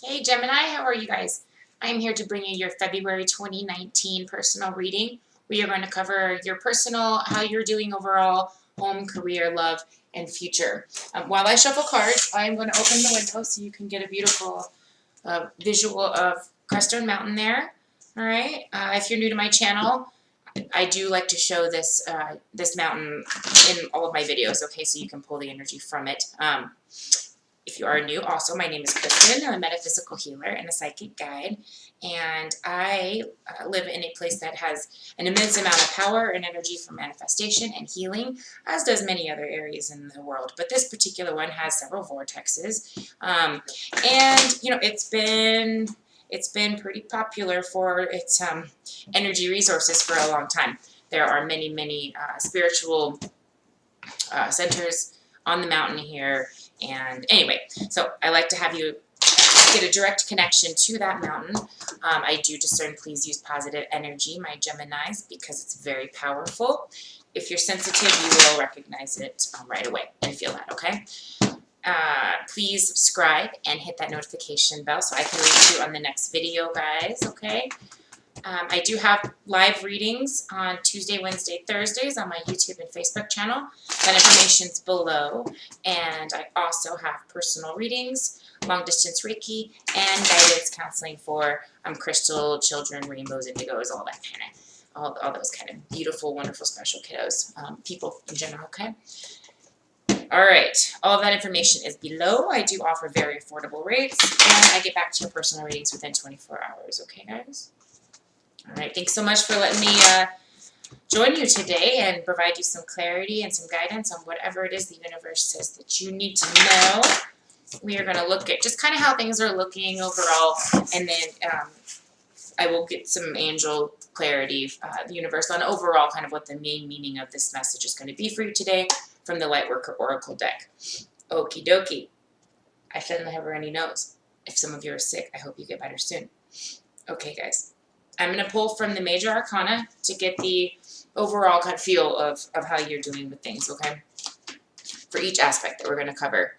Hey Gemini, how are you guys? I am here to bring you your February 2019 personal reading. We are going to cover your personal, how you're doing overall, home, career, love, and future. While I shuffle cards, I'm going to open the window so you can get a beautiful visual of Kristen Mountain there. All right. If you're new to my channel, I do like to show this this mountain in all of my videos. Okay, so you can pull the energy from it. If you are new, also, my name is Kristen. I'm a metaphysical healer and a psychic guide, and I live in a place that has an immense amount of power and energy for manifestation and healing, as does many other areas in the world. But this particular one has several vortexes, and you know it's been pretty popular for its energy resources for a long time. There are many spiritual centers on the mountain here. And anyway, so I like to have you get a direct connection to that mountain. I do discern, please use positive energy, my Geminis, because it's very powerful. If you're sensitive, you will recognize it right away and feel that, okay? Please subscribe and hit that notification bell so I can reach you on the next video, guys, okay? I do have live readings on Tuesday, Wednesday, Thursdays on my YouTube and Facebook channel. That information's below. And I also have personal readings, long distance Reiki, and guidance counseling for crystal, children, rainbows, indigos, all that kind of, all those kind of beautiful, wonderful, special kiddos, people in general, okay? All right, all of that information is below. I do offer very affordable rates, and I get back to your personal readings within 24 hours, okay, guys? All right, thanks so much for letting me join you today and provide you some clarity and some guidance on whatever it is the universe says that you need to know. We are going to look at just kind of how things are looking overall, and then I will get some angel clarity, the universe, on overall kind of what the main meaning of this message is going to be for you today from the Lightworker Oracle deck. Okie dokie. I shouldn't have a runny nose. If some of you are sick, I hope you get better soon. Okay, guys. I'm going to pull from the major arcana to get the overall kind of feel of how you're doing with things, okay? For each aspect that we're going to cover.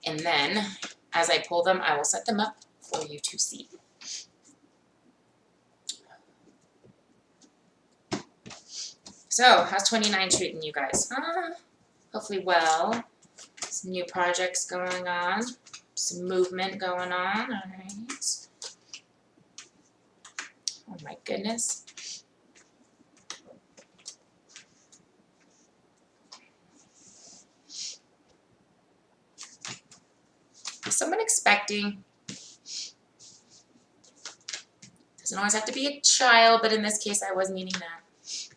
And then, as I pull them, I will set them up for you to see. So, how's 29 treating you guys? Hopefully well. Some new projects going on. Some movement going on, all right. Oh my goodness. Is someone expecting? Doesn't always have to be a child, but in this case I was meaning that.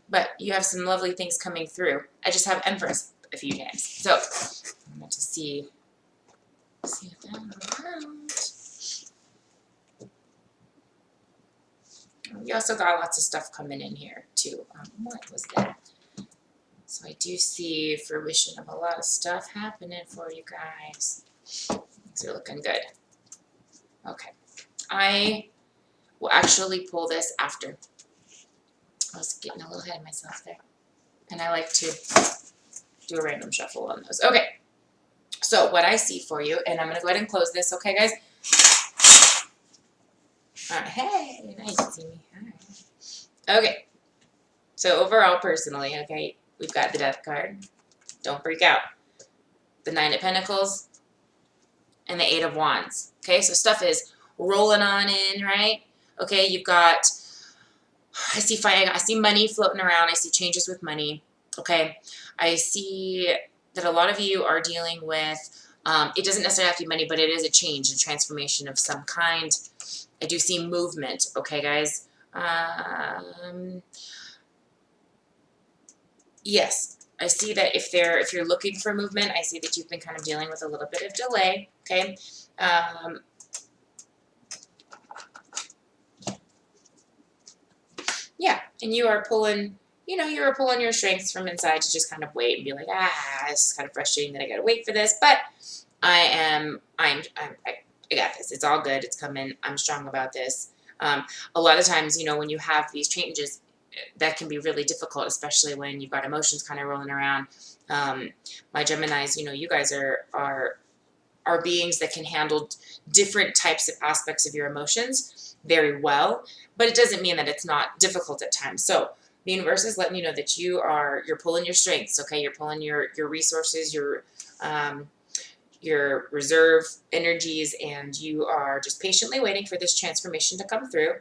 But you have some lovely things coming through. I just have Empress a few times. So I'm going to see if that around. We also got lots of stuff coming in here, too. What was that? So I do see fruition of a lot of stuff happening for you guys. Things are looking good. Okay. I will actually pull this after. I was getting a little ahead of myself there. And I like to do a random shuffle on those. Okay. So what I see for you, and I'm going to go ahead and close this, okay, guys? Hey, now you can see me. All right. Okay. So overall, personally, okay, we've got the Death card. Don't freak out. The Nine of Pentacles and the Eight of Wands. Okay, so stuff is rolling on in, right? Okay, you've got, I see money floating around. I see changes with money. Okay, I see that a lot of you are dealing with, it doesn't necessarily have to be money, but it is a change, a transformation of some kind. I do see movement, okay, guys? Yes, I see that if you're looking for movement, I see that you've been kind of dealing with a little bit of delay, okay? Yeah, and you are pulling, you know, you are pulling your strengths from inside to just kind of wait and be like, this is kind of frustrating that I gotta wait for this, but I got this. It's all good. It's coming. I'm strong about this. A lot of times, you know, when you have these changes, that can be really difficult, especially when you've got emotions kind of rolling around. My Geminis, you know, you guys are are beings that can handle different types of aspects of your emotions very well, but it doesn't mean that it's not difficult at times. So the universe is letting you know that you're pulling your strengths, okay? You're pulling your resources, your reserve energies, and you are just patiently waiting for this transformation to come through,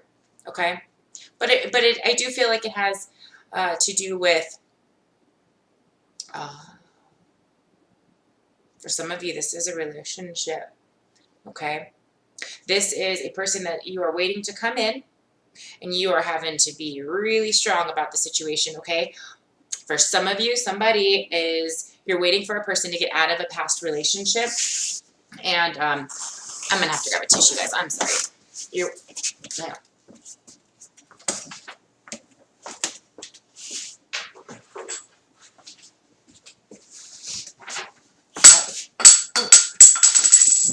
okay? But I do feel like it has to do with, for some of you, this is a relationship, okay? This is a person that you are waiting to come in, and you are having to be really strong about the situation, okay? For some of you, you're waiting for a person to get out of a past relationship, and I'm going to have to grab a tissue, guys. I'm sorry. Yeah.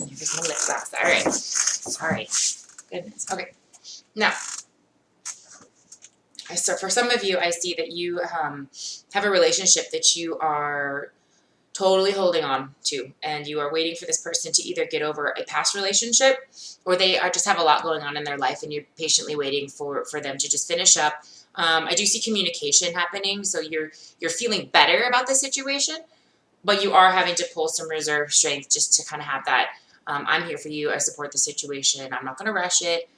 Here's my lip gloss. All right. Sorry. Goodness. Okay. Now, so for some of you, I see that you have a relationship that you are totally holding on to, and you are waiting for this person to either get over a past relationship, or they just have a lot going on in their life, and you're patiently waiting for them to just finish up. I do see communication happening, so you're feeling better about the situation, but you are having to pull some reserve strength just to kind of have that. I'm here for you. I support the situation. I'm not going to rush it.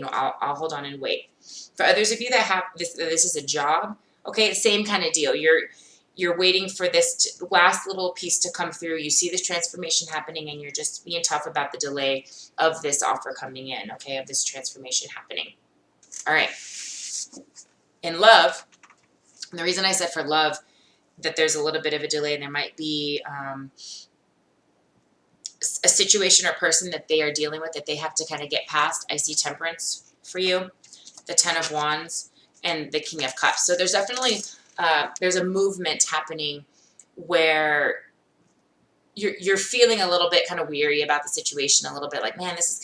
I'll hold on and wait. For others of you that have this is a job. Okay, same kind of deal. You're waiting for this last little piece to come through. You see this transformation happening, and you're just being tough about the delay of this offer coming in, okay, of this transformation happening. All right. In love, and the reason I said for love that there's a little bit of a delay, and there might be a situation or person that they are dealing with that they have to kind of get past. I see Temperance for you, the Ten of Wands, and the King of Cups. So there's definitely there's a movement happening where you're feeling a little bit kind of weary about the situation, a little bit like, man, this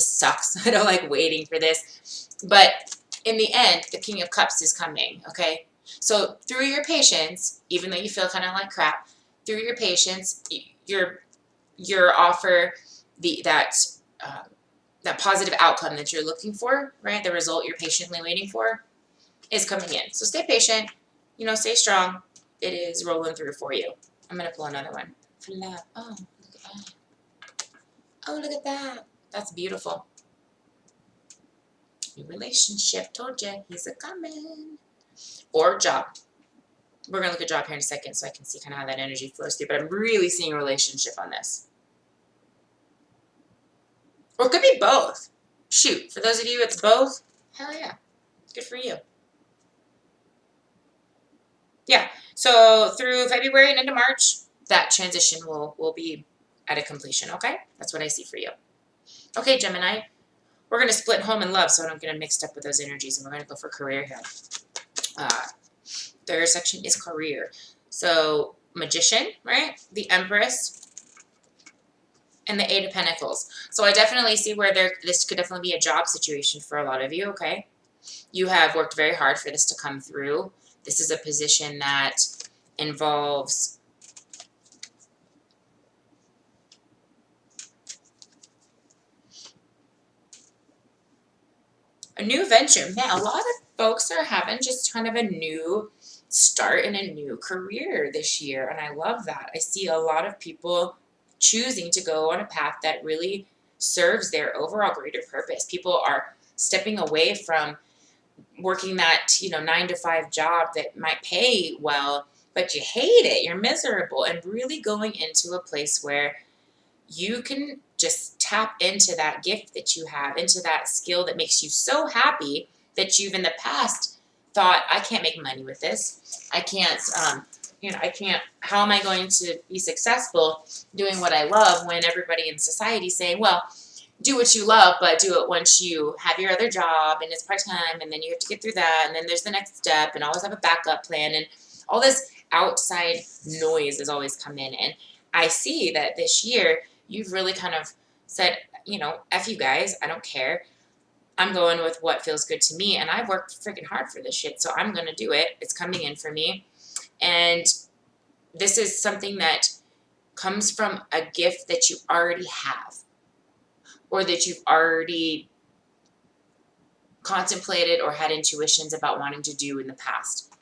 sucks. I don't like waiting for this. But in the end, the King of Cups is coming, okay? So through your patience, even though you feel kind of like crap, through your patience, your offer, that positive outcome that you're looking for, right? The result you're patiently waiting for is coming in. So stay patient, stay strong. It is rolling through for you. I'm going to pull another one. For love. Oh, look at that. Oh, look at that. That's beautiful. New relationship. Told you. He's a-coming. Or job. We're going to look at job here in a second so I can see kind of how that energy flows through. But I'm really seeing a relationship on this. Or it could be both. Shoot. For those of you it's both, hell yeah. Good for you. Yeah. So through February and into March, that transition will be at a completion, okay? That's what I see for you. Okay, Gemini. We're going to split home and love so I don't get mixed up with those energies, and we're going to go for career here. Third section is career. So Magician, right? The Empress, and the Eight of Pentacles. So I definitely see where this could definitely be a job situation for a lot of you, okay? You have worked very hard for this to come through. This is a position that involves a new venture. Man, a lot of folks are having just kind of a new start in a new career this year, and I love that. I see a lot of people choosing to go on a path that really serves their overall greater purpose. People are stepping away from working that 9-to-5 job that might pay well, but you hate it, you're miserable, and really going into a place where you can just tap into that gift that you have, into that skill that makes you so happy that you've in the past thought, I can't make money with this. I can't, how am I going to be successful doing what I love when everybody in society is saying, well, do what you love, but do it once you have your other job and it's part-time, and then you have to get through that, and then there's the next step, and always have a backup plan, and all this outside noise has always come in. And I see that this year you've really kind of said, F you guys, I don't care. I'm going with what feels good to me, and I've worked freaking hard for this shit, so I'm going to do it. It's coming in for me. And this is something that comes from a gift that you already have, or that you've already contemplated or had intuitions about wanting to do in the past,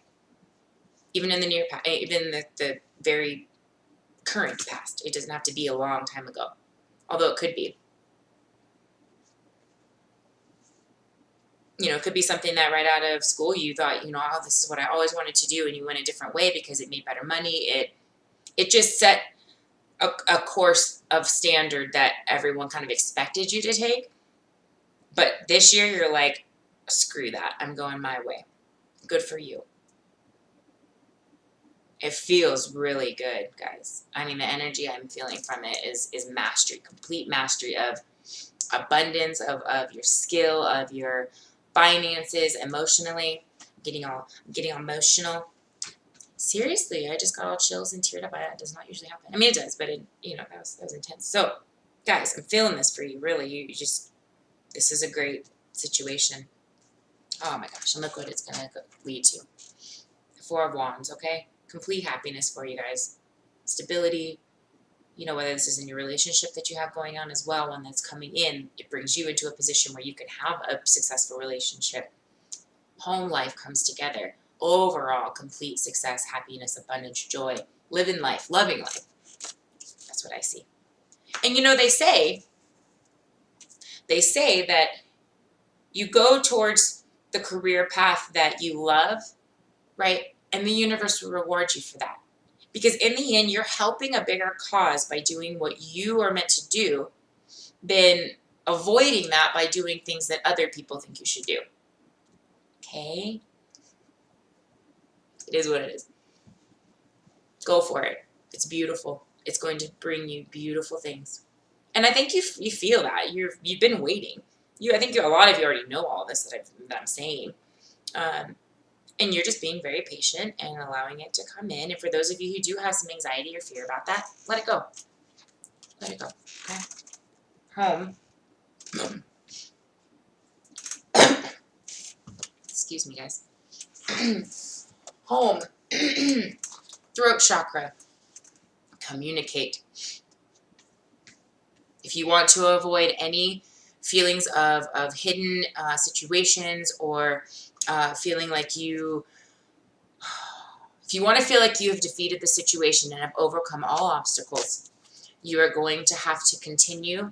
even in the near past, even the very current past. It doesn't have to be a long time ago, although it could be. You know, it could be something that right out of school you thought, you know, oh, this is what I always wanted to do, and you went a different way because it made better money. It just set a course of standard that everyone kind of expected you to take. But this year you're like, screw that. I'm going my way. Good for you. It feels really good, guys. I mean, the energy I'm feeling from it is mastery, complete mastery of abundance, of your skill, of your finances, emotionally. Getting all emotional. Seriously, I just got all chills and teared up. It does not usually happen. I mean, it does, but it, you know, that was intense. So, guys, I'm feeling this for you. Really, you just, this is a great situation. Oh my gosh, and look what it's gonna lead to. Four of Wands, okay? Complete happiness for you guys. Stability. You know, whether this is in your relationship that you have going on as well, one that's coming in, it brings you into a position where you can have a successful relationship. Home life comes together. Overall, complete success, happiness, abundance, joy, living life, loving life. That's what I see. And you know, they say that you go towards the career path that you love, right? And the universe will reward you for that. Because in the end, you're helping a bigger cause by doing what you are meant to do than avoiding that by doing things that other people think you should do. Okay? It is what it is. Go for it. It's beautiful. It's going to bring you beautiful things. And I think you feel that. You've been waiting. I think a lot of you already know all this that I'm saying. And you're just being very patient and allowing it to come in. And for those of you who do have some anxiety or fear about that, let it go. Let it go. Okay? Home. Excuse me, guys. Home. Throat chakra. Communicate. If you want to avoid any feelings of hidden situations, or feeling like if you want to feel like you have defeated the situation and have overcome all obstacles, you are going to have to continue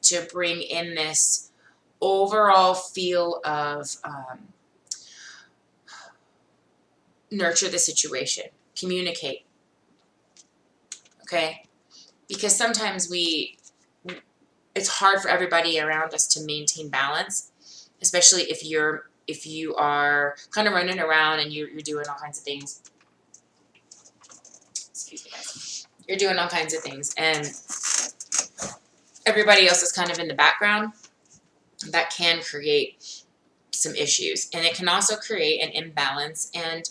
to bring in this overall feel of nurture the situation, communicate, okay? Because sometimes it's hard for everybody around us to maintain balance, especially if you are kind of running around and you're doing all kinds of things. Excuse me, guys. You're doing all kinds of things, and everybody else is kind of in the background. That can create some issues, and it can also create an imbalance, and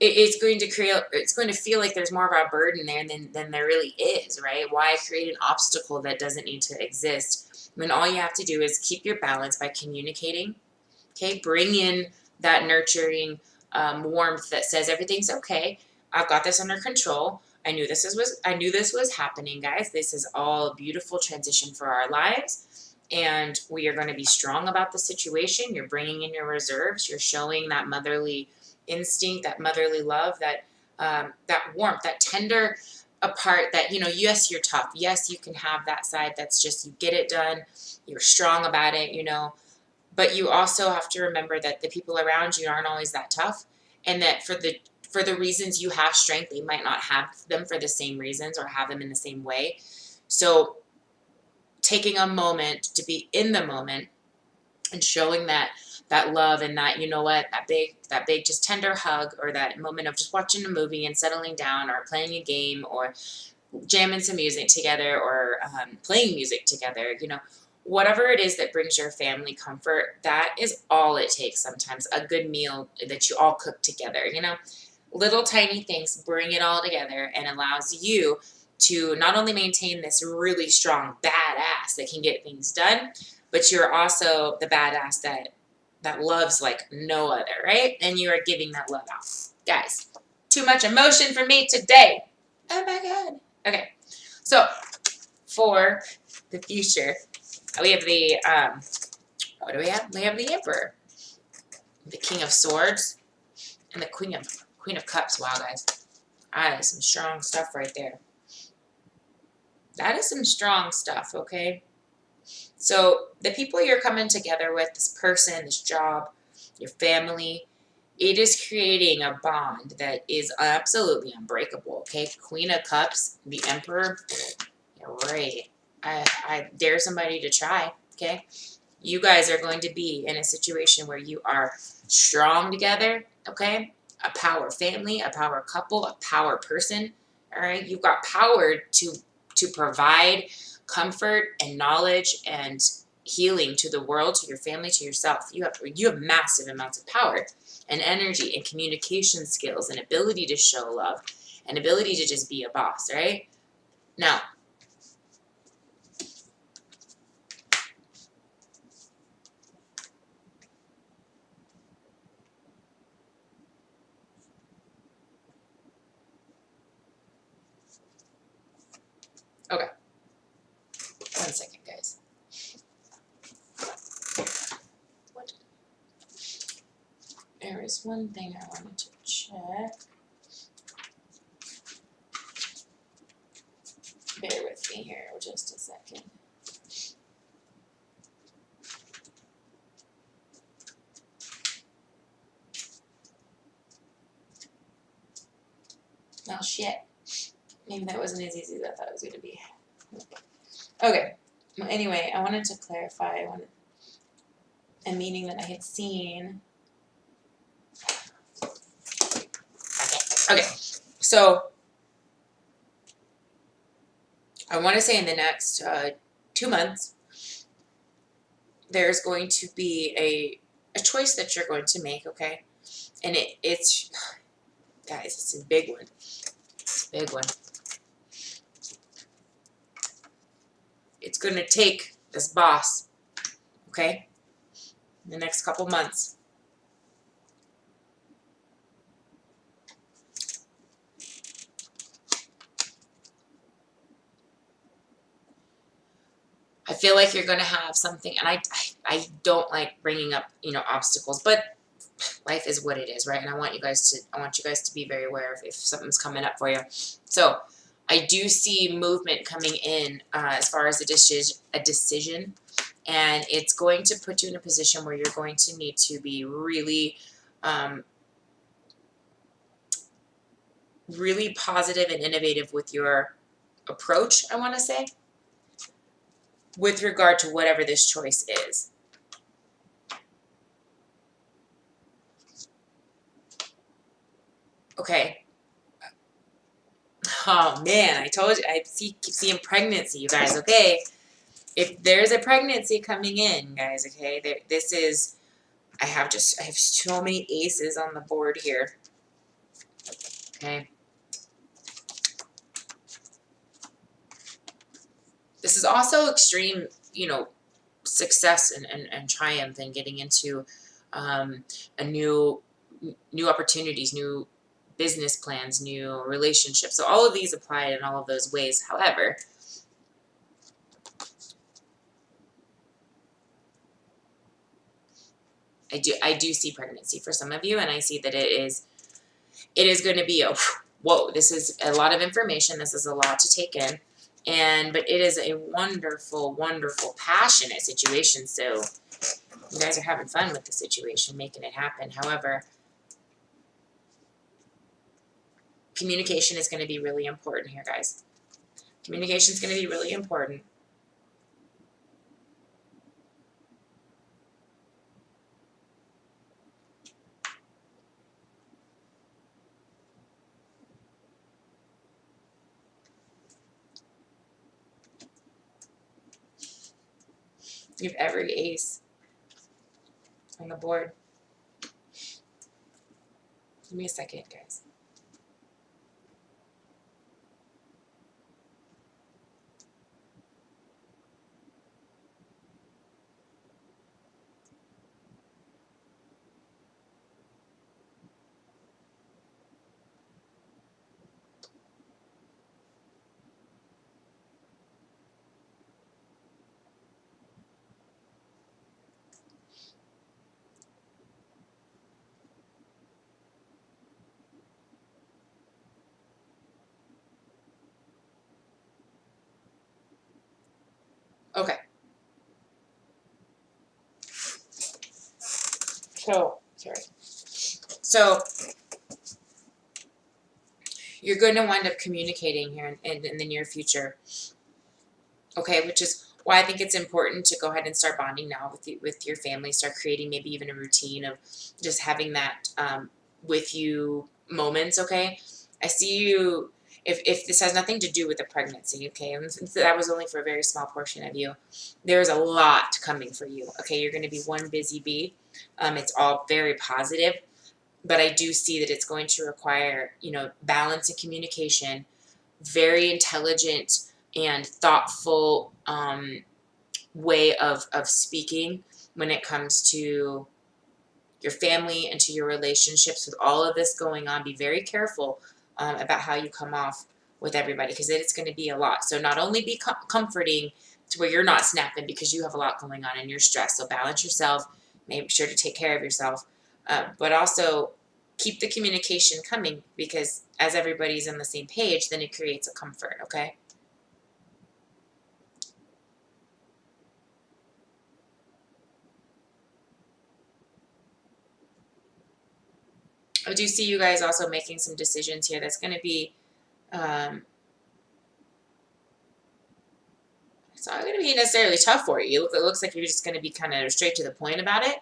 it's going to feel like there's more of a burden there than there really is, right? Why create an obstacle that doesn't need to exist when all you have to do is keep your balance by communicating, okay? Bring in that nurturing warmth that says everything's okay. I've got this under control. I knew this was happening, guys. This is all a beautiful transition for our lives, and we are going to be strong about the situation. You're bringing in your reserves. You're showing that motherly instinct, that motherly love, that warmth, that tender a part that, you know, yes, you're tough. Yes, you can have that side that's just, you get it done. You're strong about it, you know. But you also have to remember that the people around you aren't always that tough, and that for the reasons you have strength, they might not have them for the same reasons or have them in the same way. So taking a moment to be in the moment and showing that love, and that, you know what, that big just tender hug, or that moment of just watching a movie and settling down, or playing a game, or jamming some music together, or playing music together, you know, whatever it is that brings your family comfort, that is all it takes sometimes. A good meal that you all cook together, you know, little tiny things bring it all together and allows you to not only maintain this really strong badass that can get things done, but you're also the badass that loves like no other, right? And you are giving that love out. Guys, too much emotion for me today. Oh my God. Okay. So, for the future, we have the, what do we have? We have the Emperor, the King of Swords, and the Queen of Cups. Wow, guys. That is some strong stuff right there. That is some strong stuff, okay? So the people you're coming together with, this person, this job, your family, it is creating a bond that is absolutely unbreakable, okay? Queen of Cups, the Emperor, you're right. I dare somebody to try, okay? You guys are going to be in a situation where you are strong together, okay? A power family, a power couple, a power person, all right? You've got power to provide comfort and knowledge and healing to the world, to your family, to yourself. You have massive amounts of power and energy and communication skills and ability to show love and ability to just be a boss, right? Now, okay, 1 second, guys. There is one thing I wanted to check. Bear with me here just a second. Oh shit. Maybe that wasn't as easy as I thought it was going to be. Okay. Well, anyway, I wanted to clarify a meaning that I had seen. Okay. So, I want to say in the next 2 months, there's going to be a choice that you're going to make, okay? And it's, guys, it's a big one. It's a big one. It's going to take this boss, okay, in the next couple months. I feel like you're going to have something, and I don't like bringing up, obstacles, but life is what it is, right? And I want you guys to be very aware of if something's coming up for you. So I do see movement coming in as far as a decision, and it's going to put you in a position where you're going to need to be really, really positive and innovative with your approach, I want to say, with regard to whatever this choice is. Okay. Oh man, I told you, keep seeing pregnancy, you guys, okay? If there's a pregnancy coming in, guys, okay, I have so many aces on the board here, okay? This is also extreme, success and triumph and getting into a new opportunities, new business plans, new relationships. So all of these apply in all of those ways. However, I do see pregnancy for some of you, and I see that it is going to be whoa, this is a lot of information. This is a lot to take in. But it is a wonderful, wonderful, passionate situation. So you guys are having fun with the situation, making it happen. However, communication is going to be really important here, guys. Communication is going to be really important. You have every ace on the board. Give me a second, guys. So you're going to wind up communicating here in the near future. Okay, which is why I think it's important to go ahead and start bonding now with your family. Start creating maybe even a routine of just having that with you moments. Okay, I see you. If this has nothing to do with the pregnancy, okay, and since that was only for a very small portion of you, there's a lot coming for you. Okay, you're going to be one busy bee. It's all very positive, but I do see that it's going to require, balance and communication, very intelligent and thoughtful way of speaking when it comes to your family and to your relationships. With all of this going on, be very careful about how you come off with everybody, because it's going to be a lot. So not only be comforting to where you're not snapping because you have a lot going on and you're stressed, so balance yourself, make sure to take care of yourself, but also keep the communication coming, because as everybody's on the same page, then it creates a comfort. Okay. I do see you guys also making some decisions here that's going to be, it's not going to be necessarily tough for you. It looks like you're just going to be kind of straight to the point about it.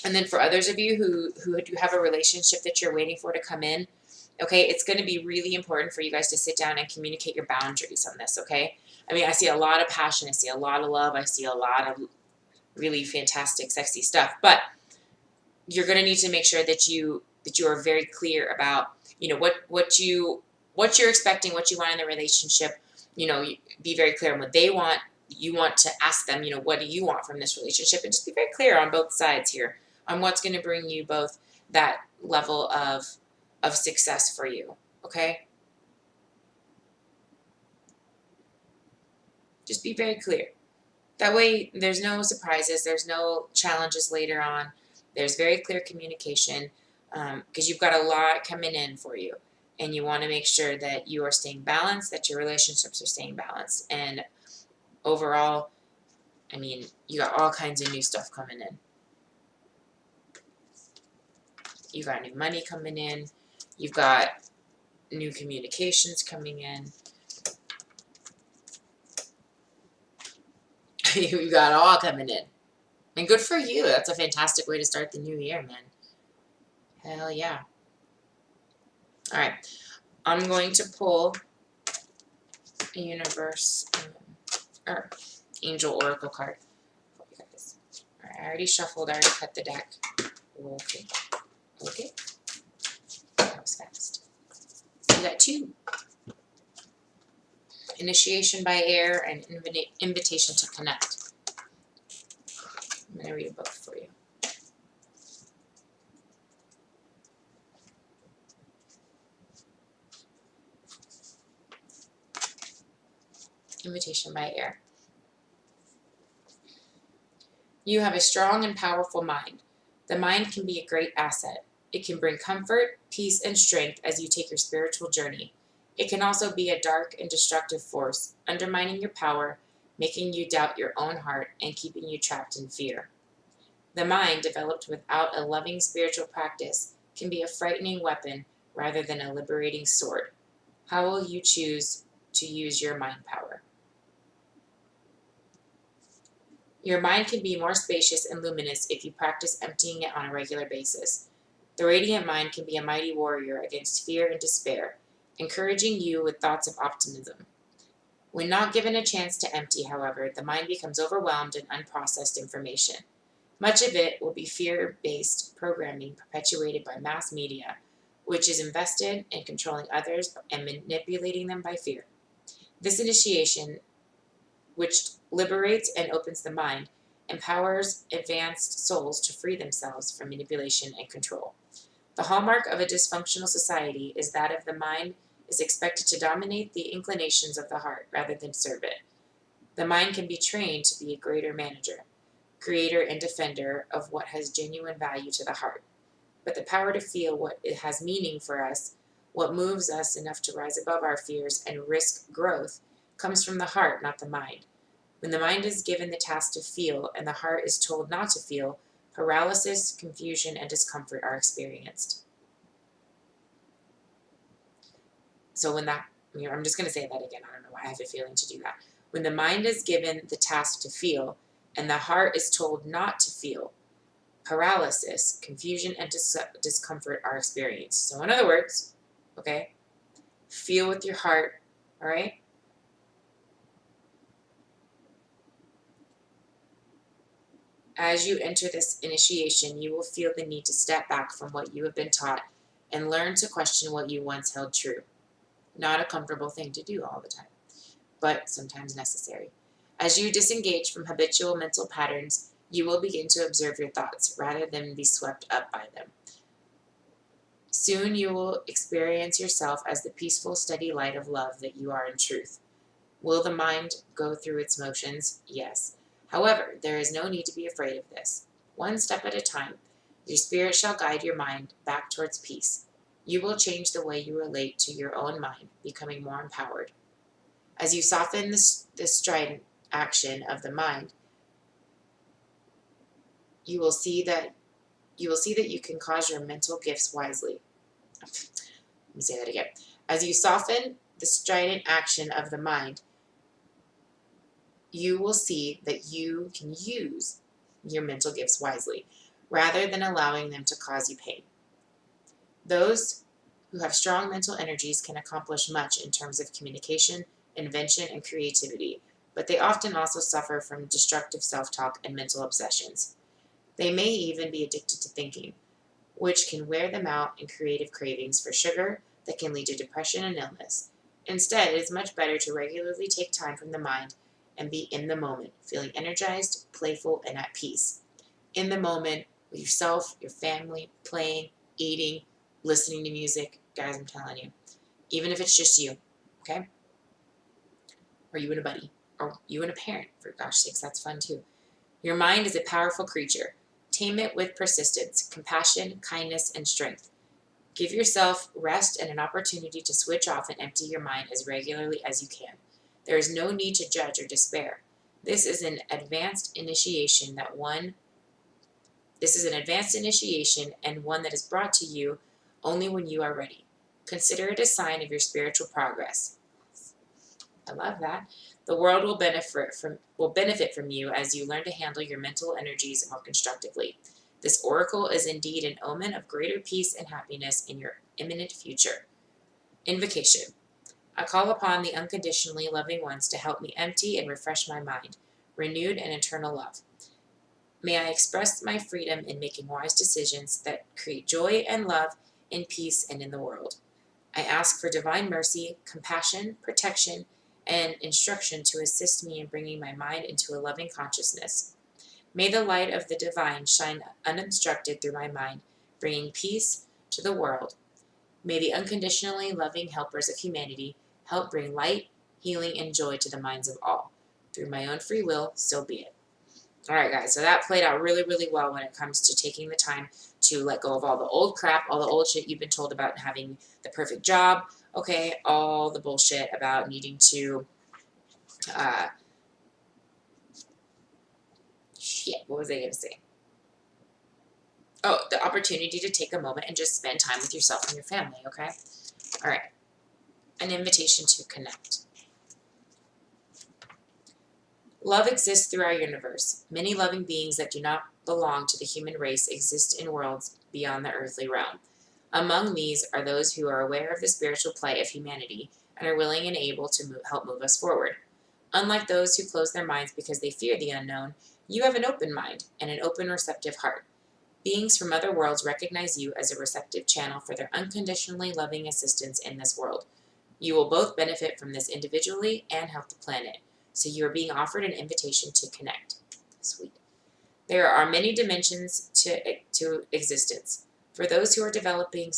And then for others of you who do have a relationship that you're waiting for to come in, okay, it's going to be really important for you guys to sit down and communicate your boundaries on this, okay? I mean, I see a lot of passion. I see a lot of love. I see a lot of really fantastic, sexy stuff. But you're going to need to make sure that you are very clear about, what you're expecting, what you want in the relationship. Be very clear on what they want. You want to ask them, what do you want from this relationship? And just be very clear on both sides here on what's going to bring you both that level of success for you. Okay? Just be very clear. That way there's no surprises, there's no challenges later on. There's very clear communication, because you've got a lot coming in for you. And you want to make sure that you are staying balanced, that your relationships are staying balanced. And overall, I mean, you got all kinds of new stuff coming in. You got new money coming in. You've got new communications coming in. You got all coming in. And good for you. That's a fantastic way to start the new year, man. Hell yeah. All right. I'm going to pull a universe or angel oracle card for you guys. All right. I already shuffled. I already cut the deck. Okay. Okay. That was fast. You got two. Initiation by air and invitation to connect. I'm going to read a book for you. Invitation by air. You have a strong and powerful mind. The mind can be a great asset. It can bring comfort, peace, and strength as you take your spiritual journey. It can also be a dark and destructive force, undermining your power, making you doubt your own heart, and keeping you trapped in fear. The mind, developed without a loving spiritual practice, can be a frightening weapon rather than a liberating sword. How will you choose to use your mind power? Your mind can be more spacious and luminous if you practice emptying it on a regular basis. The radiant mind can be a mighty warrior against fear and despair, encouraging you with thoughts of optimism. When not given a chance to empty, however, the mind becomes overwhelmed in unprocessed information. Much of it will be fear-based programming perpetuated by mass media, which is invested in controlling others and manipulating them by fear. This initiation, which liberates and opens the mind, empowers advanced souls to free themselves from manipulation and control. The hallmark of a dysfunctional society is that of the mind is expected to dominate the inclinations of the heart rather than serve it. The mind can be trained to be a greater manager. creator and defender of what has genuine value to the heart. But the power to feel what it has meaning for us, what moves us enough to rise above our fears and risk growth, comes from the heart, not the mind. When the mind is given the task to feel and the heart is told not to feel, paralysis, confusion, and discomfort are experienced. So I'm just going to say that again. I don't know why I have a feeling to do that. When the mind is given the task to feel and the heart is told not to feel, paralysis, confusion, and discomfort are experienced. So in other words, okay, feel with your heart, all right? As you enter this initiation, you will feel the need to step back from what you have been taught and learn to question what you once held true. Not a comfortable thing to do all the time, but sometimes necessary. As you disengage from habitual mental patterns, you will begin to observe your thoughts rather than be swept up by them. Soon you will experience yourself as the peaceful, steady light of love that you are in truth. Will the mind go through its motions? Yes. However, there is no need to be afraid of this. One step at a time, your spirit shall guide your mind back towards peace. You will change the way you relate to your own mind, becoming more empowered. As you soften the strident action of the mind, you will see that you can cause your mental gifts wisely. Let me say that again. As you soften the strident action of the mind, you will see that you can use your mental gifts wisely, rather than allowing them to cause you pain. Those who have strong mental energies can accomplish much in terms of communication, invention, and creativity, but they often also suffer from destructive self-talk and mental obsessions. They may even be addicted to thinking, which can wear them out in creative cravings for sugar that can lead to depression and illness. Instead, it is much better to regularly take time from the mind and be in the moment, feeling energized, playful, and at peace. In the moment with yourself, your family, playing, eating, listening to music. Guys, I'm telling you, even if it's just you, okay? Or you and a buddy, or you and a parent, for gosh sakes, that's fun too. Your mind is a powerful creature. Tame it with persistence, compassion, kindness, and strength. Give yourself rest and an opportunity to switch off and empty your mind as regularly as you can. There is no need to judge or despair. This is an advanced initiation and one that is brought to you only when you are ready. Consider it a sign of your spiritual progress. I love that. The world will benefit from you as you learn to handle your mental energies more constructively. This oracle is indeed an omen of greater peace and happiness in your imminent future. Invocation. I call upon the unconditionally loving ones to help me empty and refresh my mind, renewed in eternal love. May I express my freedom in making wise decisions that create joy and love in peace and in the world. I ask for divine mercy, compassion, protection, and instruction to assist me in bringing my mind into a loving consciousness. May the light of the divine shine unobstructed through my mind, bringing peace to the world. May the unconditionally loving helpers of humanity help bring light, healing, and joy to the minds of all. Through my own free will, so be it. All right, guys, so that played out really, really well when it comes to taking the time to let go of all the old crap, all the old shit you've been told about having the perfect job, okay, all the bullshit about needing to, what was I going to say? Oh, the opportunity to take a moment and just spend time with yourself and your family, okay? All right, an invitation to connect. Love exists through our universe. Many loving beings that do not belong to the human race exist in worlds beyond the earthly realm. Among these are those who are aware of the spiritual plight of humanity and are willing and able to help move us forward. Unlike those who close their minds because they fear the unknown, you have an open mind and an open, receptive heart. Beings from other worlds recognize you as a receptive channel for their unconditionally loving assistance in this world. You will both benefit from this individually and help the planet. So you are being offered an invitation to connect. Sweet. There are many dimensions to existence. For those who are developing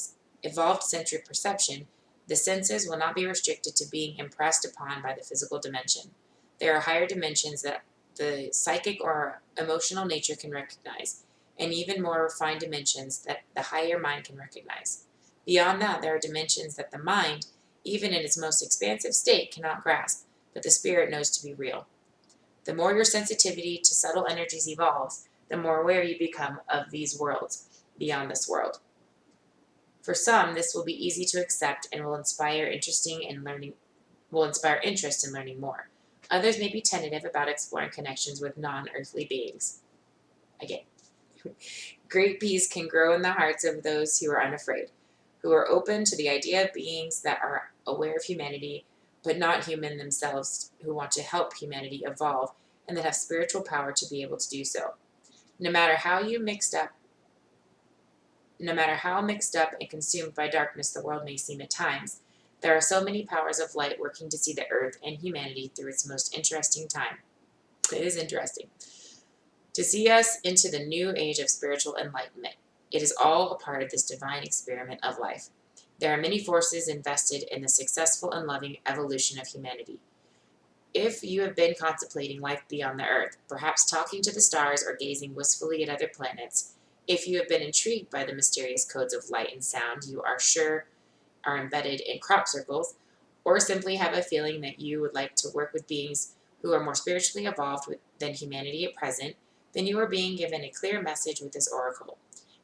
evolved sensory perception, the senses will not be restricted to being impressed upon by the physical dimension. There are higher dimensions that the psychic or emotional nature can recognize, and even more refined dimensions that the higher mind can recognize. Beyond that, there are dimensions that the mind, even in its most expansive state, cannot grasp, but the spirit knows to be real. The more your sensitivity to subtle energies evolves, the more aware you become of these worlds beyond this world. For some, this will be easy to accept and will inspire interest in learning more. Others may be tentative about exploring connections with non-earthly beings. Again, great peace can grow in the hearts of those who are unafraid, who are open to the idea of beings that are aware of humanity, but not human themselves, who want to help humanity evolve and that have spiritual power to be able to do so. No matter how mixed up and consumed by darkness the world may seem at times, there are so many powers of light working to see the earth and humanity through its most interesting time. It is interesting to see us into the new age of spiritual enlightenment. It is all a part of this divine experiment of life. There are many forces invested in the successful and loving evolution of humanity. If you have been contemplating life beyond the earth, perhaps talking to the stars or gazing wistfully at other planets, if you have been intrigued by the mysterious codes of light and sound you are sure are embedded in crop circles, or simply have a feeling that you would like to work with beings who are more spiritually evolved than humanity at present, then you are being given a clear message with this oracle.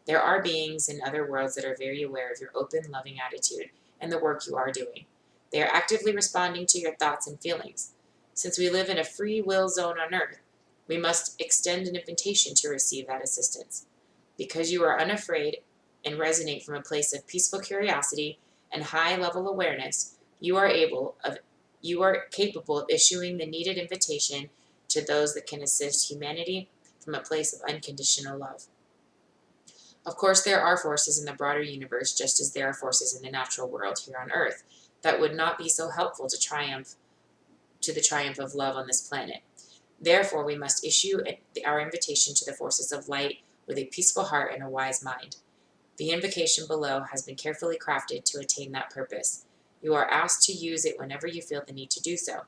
There are beings in other worlds that are very aware of your open, loving attitude and the work you are doing. They are actively responding to your thoughts and feelings. Since we live in a free will zone on Earth, we must extend an invitation to receive that assistance. Because you are unafraid and resonate from a place of peaceful curiosity and high-level awareness, you are capable of issuing the needed invitation to those that can assist humanity from a place of unconditional love. Of course, there are forces in the broader universe, just as there are forces in the natural world here on Earth, that would not be so helpful to the triumph of love on this planet. Therefore, we must issue our invitation to the forces of light with a peaceful heart and a wise mind. The invocation below has been carefully crafted to attain that purpose. You are asked to use it whenever you feel the need to do so,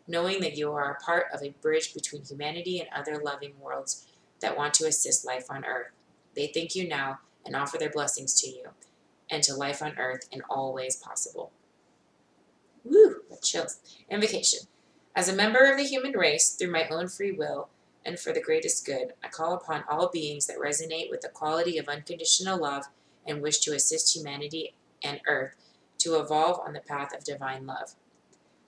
knowing that you are a part of a bridge between humanity and other loving worlds that want to assist life on Earth. They thank you now and offer their blessings to you and to life on Earth in all ways possible. Woo, that chills. Invocation. As a member of the human race, through my own free will and for the greatest good, I call upon all beings that resonate with the quality of unconditional love and wish to assist humanity and Earth to evolve on the path of divine love.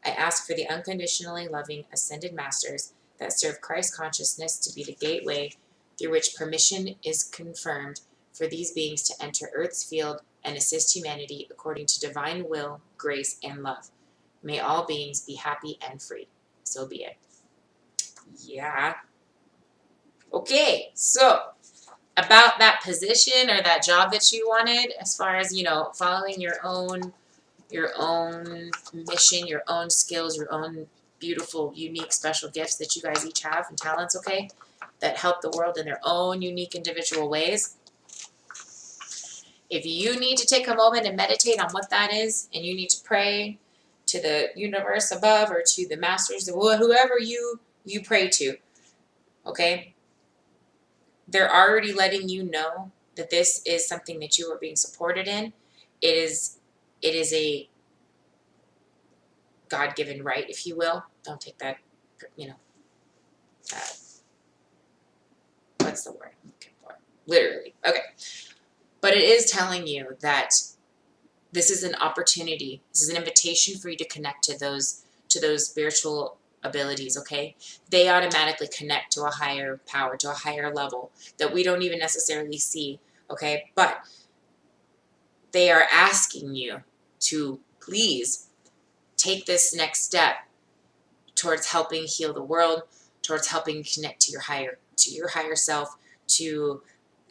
I ask for the unconditionally loving ascended masters that serve Christ consciousness to be the gateway through which permission is confirmed for these beings to enter Earth's field and assist humanity according to divine will, grace, and love. May all beings be happy and free. So be it. Yeah. Okay, so about that position or that job that you wanted, as far as, following your own mission, your own skills, your own beautiful, unique, special gifts that you guys each have and talents, okay, that help the world in their own unique, individual ways. If you need to take a moment and meditate on what that is, and you need to pray to the universe above or to the masters, or whoever you pray to, okay, they're already letting you know that this is something that you are being supported in. It is a God-given right, if you will. Don't take that, what's the word I'm looking for? Literally. Okay. But it is telling you that this is an opportunity. This is an invitation for you to connect to those spiritual abilities, okay? They automatically connect to a higher power, to a higher level that we don't even necessarily see, okay? But they are asking you to please take this next step towards helping heal the world, towards helping connect to your higher self, to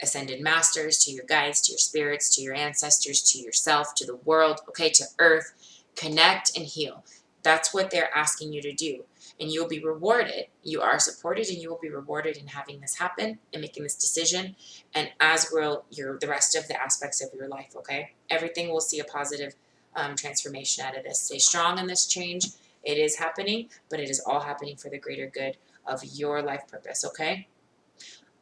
ascended masters, to your guides, to your spirits, to your ancestors, to yourself, to the world, okay, to Earth. Connect and heal. That's what they're asking you to do. And you'll be rewarded. You are supported and you will be rewarded in having this happen and making this decision. And as will the rest of the aspects of your life, okay? Everything will see a positive transformation out of this. Stay strong in this change. It is happening, but it is all happening for the greater good of your life purpose, okay?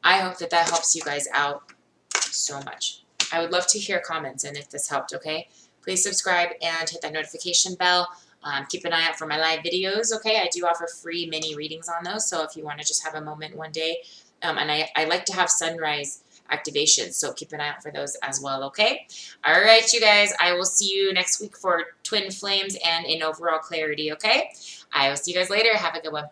I hope that that helps you guys out so much. I would love to hear comments and if this helped, okay? Please subscribe and hit that notification bell. Keep an eye out for my live videos, okay? I do offer free mini readings on those, so if you want to just have a moment one day. And I like to have sunrise activations, so keep an eye out for those as well, okay? All right, you guys, I will see you next week for twin flames and in overall clarity, okay? I will see you guys later. Have a good one.